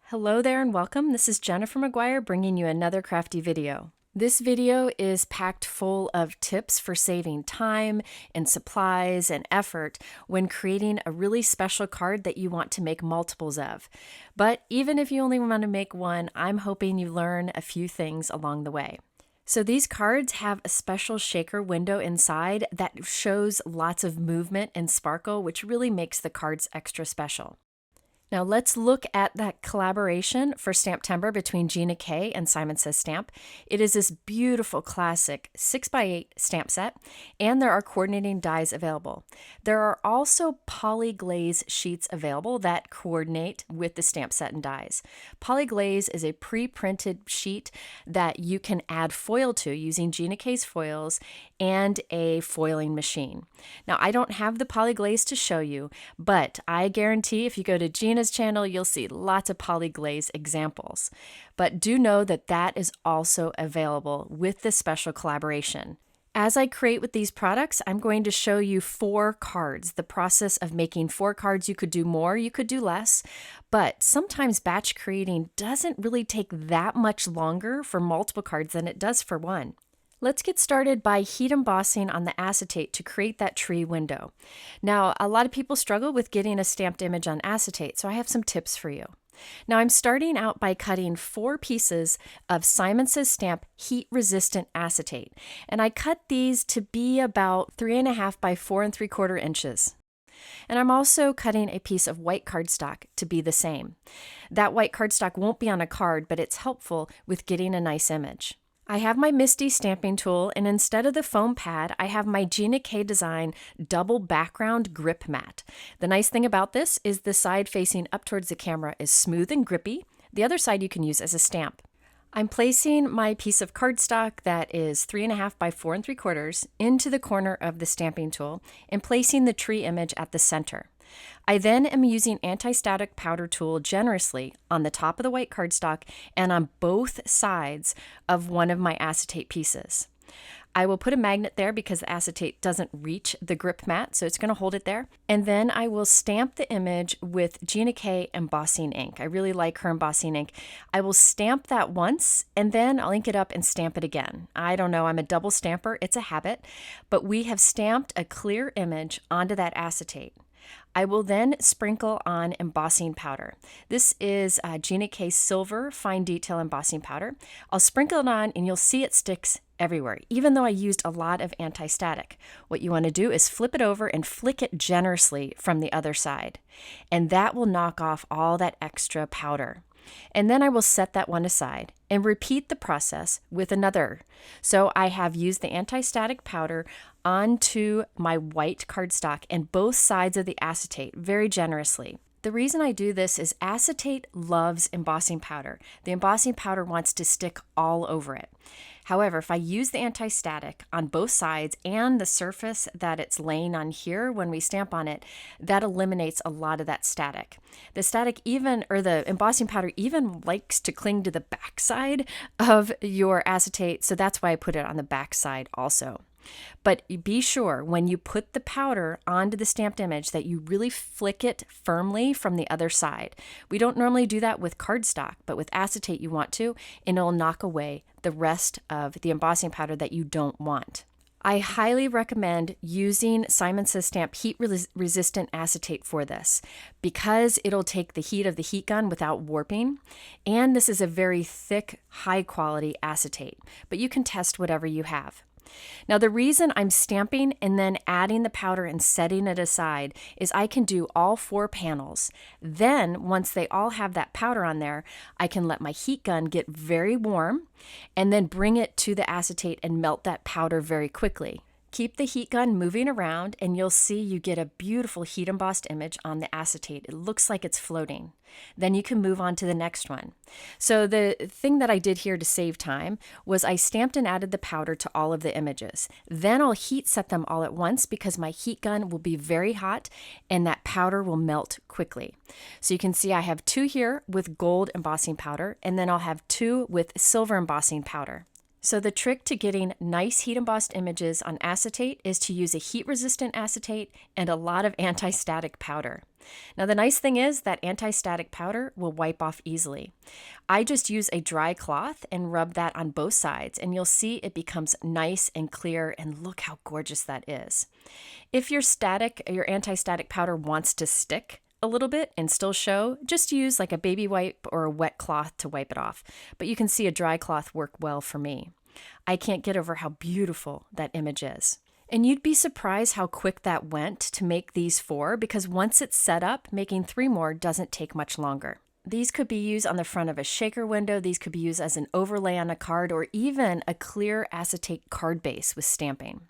Hello there and welcome. This is Jenna from McGuire bringing you another crafty video. This video is packed full of tips for saving time and supplies and effort when creating a really special card that you want to make multiples of. But even if you only want to make one, I'm hoping you learn a few things along the way. So these cards have a special shaker window inside that shows lots of movement and sparkle, which really makes the cards extra special. Now let's look at that collaboration for STAMPtember between Gina K and Simon Says Stamp. It is this beautiful classic 6x8 stamp set, and there are coordinating dies available. There are also Poly-Glaze sheets available that coordinate with the stamp set and dies. Poly-Glaze is a pre-printed sheet that you can add foil to using Gina K's foils and a foiling machine. Now I don't have the Poly-Glaze to show you, but I guarantee if you go to Gina's channel, you'll see lots of Poly-Glaze examples. But do know that that is also available with this special collaboration. As I create with these products, I'm going to show you 4 cards. The process of making 4 cards, you could do more, you could do less, but sometimes batch creating doesn't really take that much longer for multiple cards than it does for one. Let's get started by heat embossing on the acetate to create that tree window. Now, a lot of people struggle with getting a stamped image on acetate, so I have some tips for you. Now, I'm starting out by cutting 4 pieces of Simon Says Stamp heat-resistant acetate, and I cut these to be about 3.5 by 4 3/4 inches. And I'm also cutting a piece of white cardstock to be the same. That white cardstock won't be on a card, but it's helpful with getting a nice image. I have my Misty stamping tool, and instead of the foam pad, I have my Gina K Design double background grip mat. The nice thing about this is the side facing up towards the camera is smooth and grippy. The other side you can use as a stamp. I'm placing my piece of cardstock that is 3.5 by 4 3/4 into the corner of the stamping tool and placing the tree image at the center. I then am using anti-static powder tool generously on the top of the white cardstock and on both sides of one of my acetate pieces. I will put a magnet there because the acetate doesn't reach the grip mat, so it's going to hold it there. And then I will stamp the image with Gina K embossing ink. I really like her embossing ink. I will stamp that once, and then I'll ink it up and stamp it again. I don't know, I'm a double stamper, it's a habit, but we have stamped a clear image onto that acetate. I will then sprinkle on embossing powder. This is Gina K Silver Fine Detail Embossing Powder. I'll sprinkle it on and you'll see it sticks everywhere, even though I used a lot of anti-static. What you want to do is flip it over and flick it generously from the other side, and that will knock off all that extra powder. And then I will set that one aside and repeat the process with another. So I have used the anti-static powder onto my white cardstock and both sides of the acetate very generously. The reason I do this is acetate loves embossing powder. The embossing powder wants to stick all over it. However, if I use the anti-static on both sides and the surface that it's laying on here when we stamp on it, that eliminates a lot of that static. The static the embossing powder even likes to cling to the backside of your acetate, so that's why I put it on the backside also. But be sure when you put the powder onto the stamped image that you really flick it firmly from the other side. We don't normally do that with cardstock, but with acetate you want to, and it'll knock away the rest of the embossing powder that you don't want. I highly recommend using Simon Says Stamp heat-resistant acetate for this because it'll take the heat of the heat gun without warping, and this is a very thick, high-quality acetate, but you can test whatever you have. Now the reason I'm stamping and then adding the powder and setting it aside is I can do all 4 panels. Then once they all have that powder on there, I can let my heat gun get very warm and then bring it to the acetate and melt that powder very quickly. Keep the heat gun moving around and you'll see you get a beautiful heat embossed image on the acetate. It looks like it's floating. Then you can move on to the next one. So the thing that I did here to save time was I stamped and added the powder to all of the images. Then I'll heat set them all at once because my heat gun will be very hot and that powder will melt quickly. So you can see I have 2 here with gold embossing powder, and then I'll have 2 with silver embossing powder. So the trick to getting nice heat embossed images on acetate is to use a heat resistant acetate and a lot of anti-static powder. Now, the nice thing is that anti-static powder will wipe off easily. I just use a dry cloth and rub that on both sides, and you'll see it becomes nice and clear, and look how gorgeous that is. If your anti-static powder wants to stick a little bit and still show, just use like a baby wipe or a wet cloth to wipe it off. But you can see a dry cloth work well for me. I can't get over how beautiful that image is. And you'd be surprised how quick that went to make these 4, because once it's set up, making 3 more doesn't take much longer. These could be used on the front of a shaker window, these could be used as an overlay on a card, or even a clear acetate card base with stamping.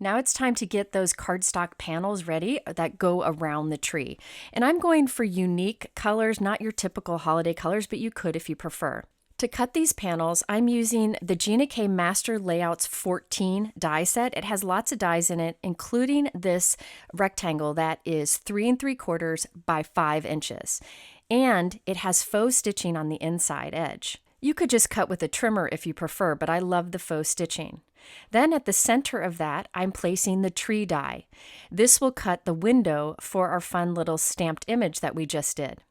Now it's time to get those cardstock panels ready that go around the tree. And I'm going for unique colors, not your typical holiday colors, but you could if you prefer. To cut these panels, I'm using the Gina K Master Layouts 14 die set. It has lots of dies in it, including this rectangle that is 3 3/4 by 5 inches. And it has faux stitching on the inside edge. You could just cut with a trimmer if you prefer, but I love the faux stitching. Then at the center of that, I'm placing the tree die. This will cut the window for our fun little stamped image that we just did.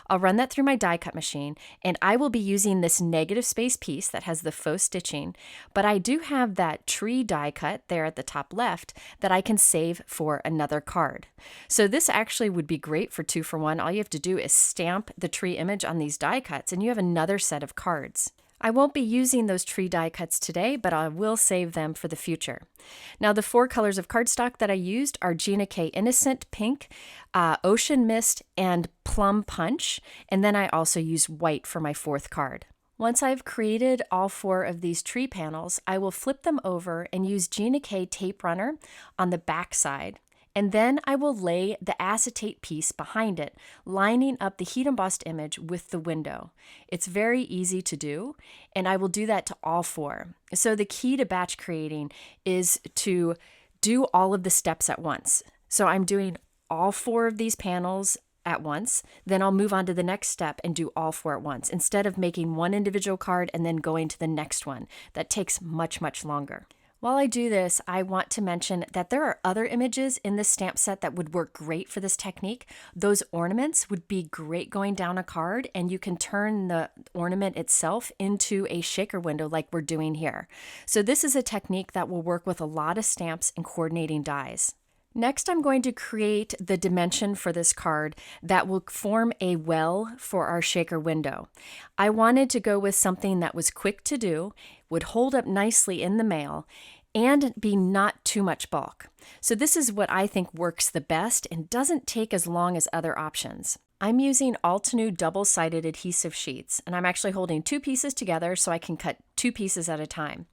I'll run that through my die cut machine, and I will be using this negative space piece that has the faux stitching, but I do have that tree die cut there at the top left that I can save for another card. So this actually would be great for 2 for 1. All you have to do is stamp the tree image on these die cuts, and you have another set of cards. I won't be using those tree die cuts today, but I will save them for the future. Now, the 4 colors of cardstock that I used are Gina K Innocent Pink, Ocean Mist, and Plum Punch, and then I also used white for my 4th card. Once I've created all 4 of these tree panels, I will flip them over and use Gina K Tape Runner on the back side. And then I will lay the acetate piece behind it, lining up the heat embossed image with the window. It's very easy to do, and I will do that to all 4. So the key to batch creating is to do all of the steps at once. So I'm doing all 4 of these panels at once, then I'll move on to the next step and do all 4 at once, instead of making one individual card and then going to the next one. That takes much, much longer. While I do this, I want to mention that there are other images in this stamp set that would work great for this technique. Those ornaments would be great going down a card, and you can turn the ornament itself into a shaker window like we're doing here. So this is a technique that will work with a lot of stamps and coordinating dies. Next, I'm going to create the dimension for this card that will form a well for our shaker window. I wanted to go with something that was quick to do, would hold up nicely in the mail, and be not too much bulk. So this is what I think works the best and doesn't take as long as other options. I'm using Altenew double-sided adhesive sheets, and I'm actually holding 2 pieces together so I can cut 2 pieces at a time.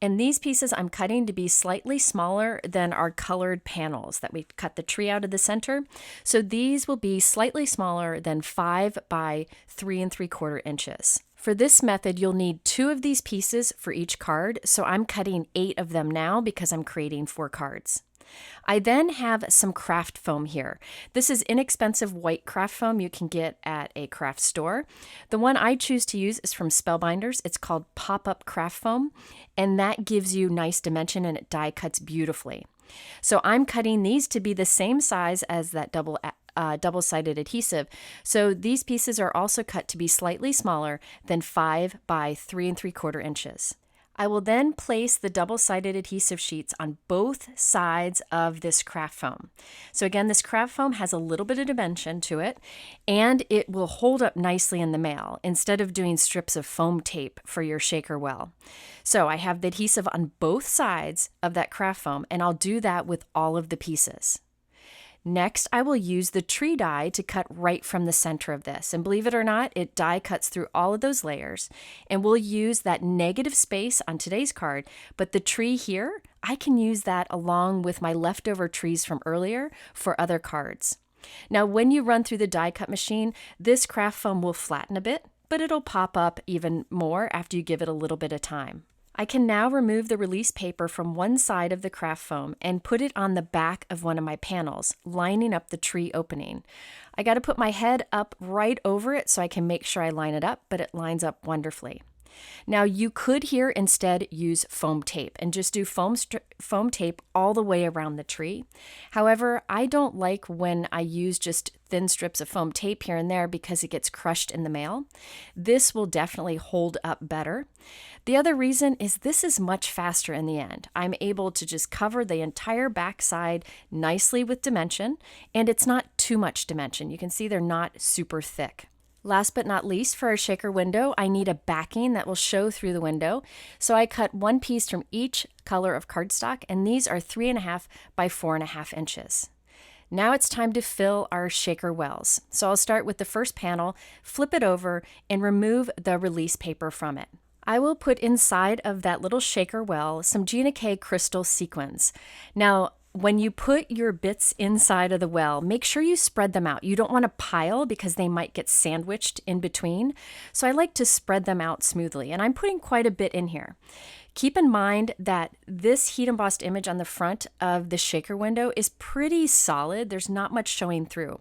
And these pieces I'm cutting to be slightly smaller than our colored panels that we cut the tree out of the center. So these will be slightly smaller than 5 by 3 3/4 inches. For this method, you'll need 2 of these pieces for each card, so I'm cutting 8 of them now because I'm creating 4 cards. I then have some craft foam here. This is inexpensive white craft foam you can get at a craft store. The one I choose to use is from Spellbinders. It's called Pop-Up Craft Foam, and that gives you nice dimension and it die cuts beautifully. So I'm cutting these to be the same size as that double-sided adhesive. So these pieces are also cut to be slightly smaller than 5 by 3 3/4 inches. I will then place the double-sided adhesive sheets on both sides of this craft foam. So again, this craft foam has a little bit of dimension to it, and it will hold up nicely in the mail instead of doing strips of foam tape for your shaker well. So I have the adhesive on both sides of that craft foam, and I'll do that with all of the pieces. Next, I will use the tree die to cut right from the center of this. And believe it or not, it die cuts through all of those layers. And we'll use that negative space on today's card, but the tree here, I can use that along with my leftover trees from earlier for other cards. Now, when you run through the die cut machine, this craft foam will flatten a bit, but it'll pop up even more after you give it a little bit of time. I can now remove the release paper from one side of the craft foam and put it on the back of one of my panels, lining up the tree opening. I got to put my head up right over it so I can make sure I line it up, but it lines up wonderfully. Now you could here instead use foam tape and just do foam tape all the way around the tree. However, I don't like when I use just thin strips of foam tape here and there because it gets crushed in the mail. This will definitely hold up better. The other reason is this is much faster in the end. I'm able to just cover the entire backside nicely with dimension, and it's not too much dimension. You can see they're not super thick. Last but not least, for our shaker window, I need a backing that will show through the window. So I cut one piece from each color of cardstock, and these are 3.5 by 4.5 inches. Now it's time to fill our shaker wells. So I'll start with the first panel, flip it over, and remove the release paper from it. I will put inside of that little shaker well some Gina crystal sequins. Now, when you put your bits inside of the well, make sure you spread them out. You don't want to pile because they might get sandwiched in between. So I like to spread them out smoothly, and I'm putting quite a bit in here. Keep in mind that this heat embossed image on the front of the shaker window is pretty solid. There's not much showing through.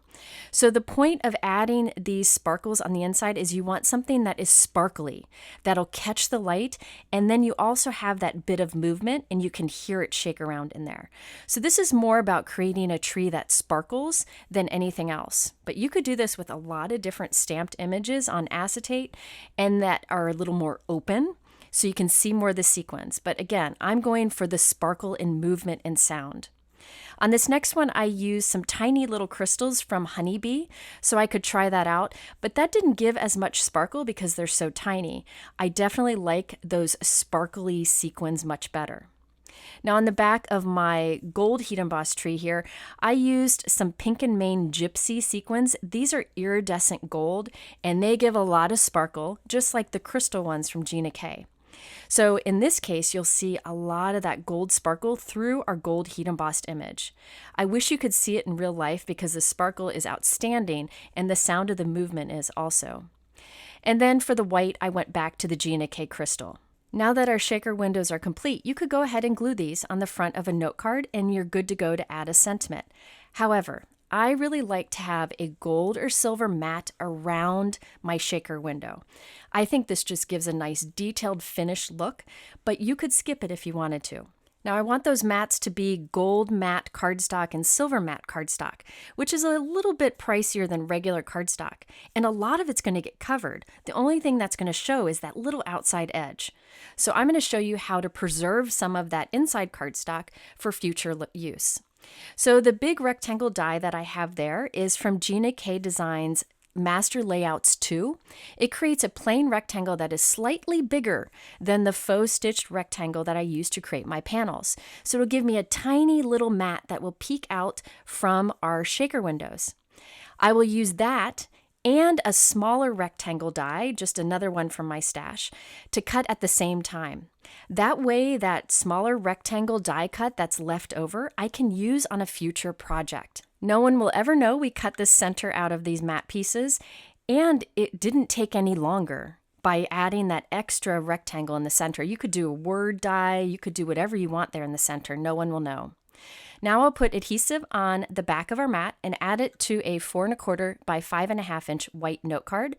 So the point of adding these sparkles on the inside is you want something that is sparkly, that'll catch the light, and then you also have that bit of movement and you can hear it shake around in there. So this is more about creating a tree that sparkles than anything else. But you could do this with a lot of different stamped images on acetate and that are a little more open, so you can see more of the sequins. But again, I'm going for the sparkle in movement and sound. On this next one, I used some tiny little crystals from Honeybee, so I could try that out, but that didn't give as much sparkle because they're so tiny. I definitely like those sparkly sequins much better. Now on the back of my gold heat embossed tree here, I used some Pink and Main Gypsy sequins. These are iridescent gold, and they give a lot of sparkle, just like the crystal ones from Gina K. So in this case, you'll see a lot of that gold sparkle through our gold heat embossed image. I wish you could see it in real life because the sparkle is outstanding and the sound of the movement is also. And then for the white, I went back to the Gina K crystal. Now that our shaker windows are complete, you could go ahead and glue these on the front of a note card and you're good to go to add a sentiment. However, I really like to have a gold or silver mat around my shaker window. I think this just gives a nice detailed finished look, but you could skip it if you wanted to. Now I want those mats to be gold matte cardstock and silver matte cardstock, which is a little bit pricier than regular cardstock, and a lot of it's going to get covered. The only thing that's going to show is that little outside edge. So I'm going to show you how to preserve some of that inside cardstock for future use. So the big rectangle die that I have there is from Gina K Designs Master Layouts 2. It creates a plain rectangle that is slightly bigger than the faux stitched rectangle that I use to create my panels. So it'll give me a tiny little mat that will peek out from our shaker windows. I will use that and a smaller rectangle die, just another one from my stash, to cut at the same time. That way, that smaller rectangle die cut that's left over, I can use on a future project. No one will ever know we cut the center out of these matte pieces, and it didn't take any longer by adding that extra rectangle in the center. You could do a word die, you could do whatever you want there in the center. No one will know. Now I'll put adhesive on the back of our mat and add it to a 4¼ by 5½ inch white note card.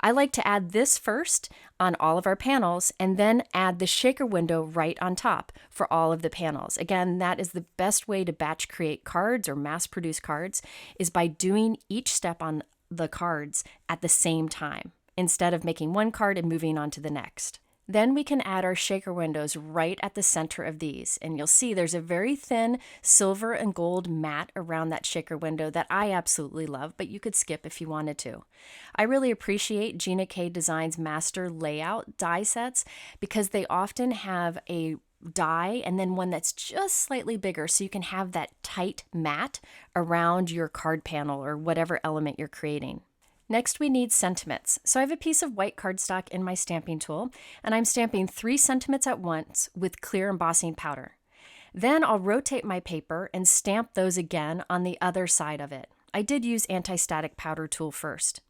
I like to add this first on all of our panels and then add the shaker window right on top for all of the panels. Again, that is the best way to batch create cards or mass produce cards, is by doing each step on the cards at the same time instead of making one card and moving on to the next. Then we can add our shaker windows right at the center of these, and you'll see there's a very thin silver and gold mat around that shaker window that I absolutely love, but you could skip if you wanted to. I really appreciate Gina K Designs Master Layout die sets because they often have a die and then one that's just slightly bigger so you can have that tight mat around your card panel or whatever element you're creating. Next, we need sentiments. So I have a piece of white cardstock in my stamping tool, and I'm stamping 3 sentiments at once with clear embossing powder. Then I'll rotate my paper and stamp those again on the other side of it. I did use anti-static powder tool first.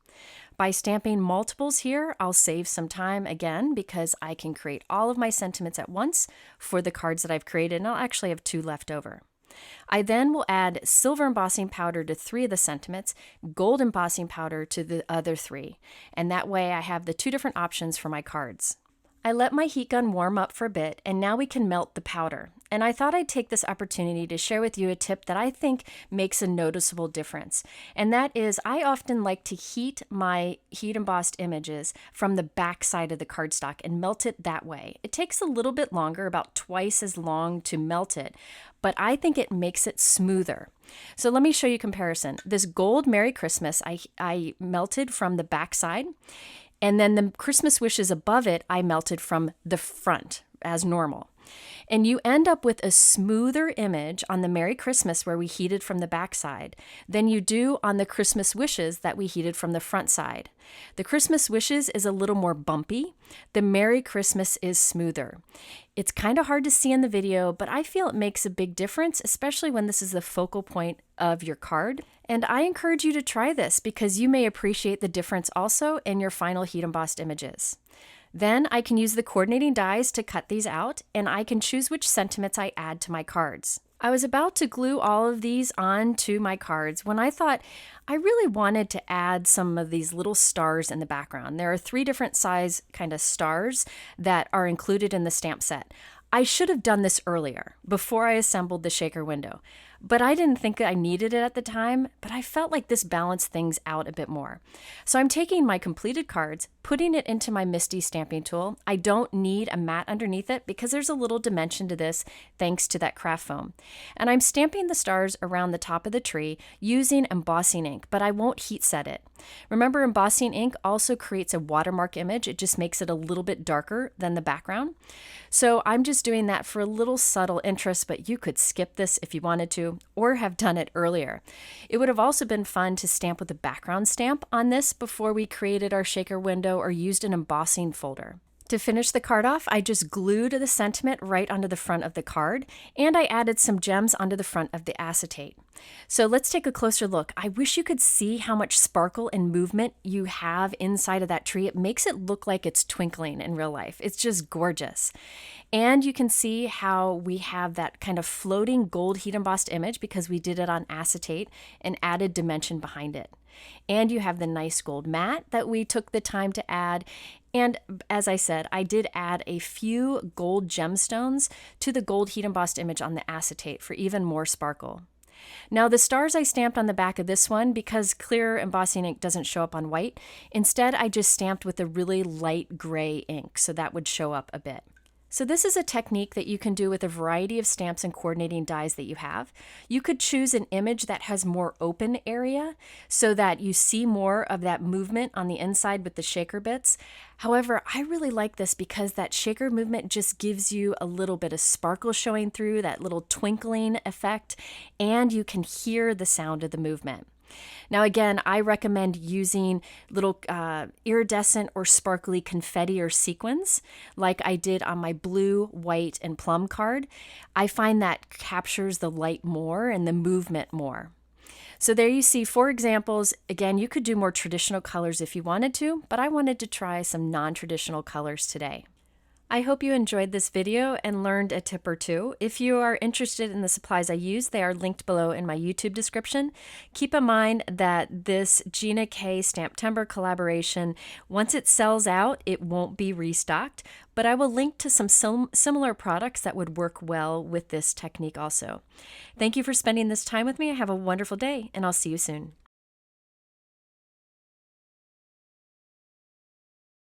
By stamping multiples here, I'll save some time again because I can create all of my sentiments at once for the cards that I've created, and I'll actually have 2 left over. I then will add silver embossing powder to 3 of the sentiments, gold embossing powder to the other 3, and that way I have the 2 different options for my cards. I let my heat gun warm up for a bit, and now we can melt the powder. And I thought I'd take this opportunity to share with you a tip that I think makes a noticeable difference. And that is, I often like to heat my heat embossed images from the back side of the cardstock and melt it that way. It takes a little bit longer, about twice as long to melt it, but I think it makes it smoother. So let me show you a comparison. This gold Merry Christmas I melted from the back side. And then the Christmas wishes above it, I melted from the front as normal. And you end up with a smoother image on the Merry Christmas where we heated from the back side than you do on the Christmas wishes that we heated from the front side. The Christmas wishes is a little more bumpy. The Merry Christmas is smoother. It's kind of hard to see in the video, but I feel it makes a big difference, especially when this is the focal point of your card. And I encourage you to try this because you may appreciate the difference also in your final heat embossed images. Then I can use the coordinating dies to cut these out, and I can choose which sentiments I add to my cards. I was about to glue all of these onto my cards when I thought I really wanted to add some of these little stars in the background. There are 3 different size kind of stars that are included in the stamp set. I should have done this earlier, before I assembled the shaker window, but I didn't think I needed it at the time, but I felt like this balanced things out a bit more. So I'm taking my completed cards, putting it into my MISTI stamping tool. I don't need a mat underneath it because there's a little dimension to this thanks to that craft foam. And I'm stamping the stars around the top of the tree using embossing ink, but I won't heat set it. Remember, embossing ink also creates a watermark image. It just makes it a little bit darker than the background. So I'm just doing that for a little subtle interest, but you could skip this if you wanted to, or have done it earlier. It would have also been fun to stamp with a background stamp on this before we created our shaker window or used an embossing folder. To finish the card off, I just glued the sentiment right onto the front of the card, and I added some gems onto the front of the acetate. So let's take a closer look. I wish you could see how much sparkle and movement you have inside of that tree. It makes it look like it's twinkling in real life. It's just gorgeous. And you can see how we have that kind of floating gold heat embossed image because we did it on acetate and added dimension behind it. And you have the nice gold mat that we took the time to add. And as I said, I did add a few gold gemstones to the gold heat embossed image on the acetate for even more sparkle. Now the stars I stamped on the back of this one because clear embossing ink doesn't show up on white. Instead, I just stamped with a really light gray ink, so that would show up a bit. So this is a technique that you can do with a variety of stamps and coordinating dies that you have. You could choose an image that has more open area so that you see more of that movement on the inside with the shaker bits. However, I really like this because that shaker movement just gives you a little bit of sparkle showing through, that little twinkling effect, and you can hear the sound of the movement. Now again, I recommend using little iridescent or sparkly confetti or sequins like I did on my blue, white, and plum card. I find that captures the light more and the movement more. So there you see 4 examples. Again, you could do more traditional colors if you wanted to, but I wanted to try some non-traditional colors today. I hope you enjoyed this video and learned a tip or two. If you are interested in the supplies I use, they are linked below in my YouTube description. Keep in mind that this Gina K STAMPtember collaboration, once it sells out, it won't be restocked, but I will link to some similar products that would work well with this technique also. Thank you for spending this time with me. Have a wonderful day, and I'll see you soon.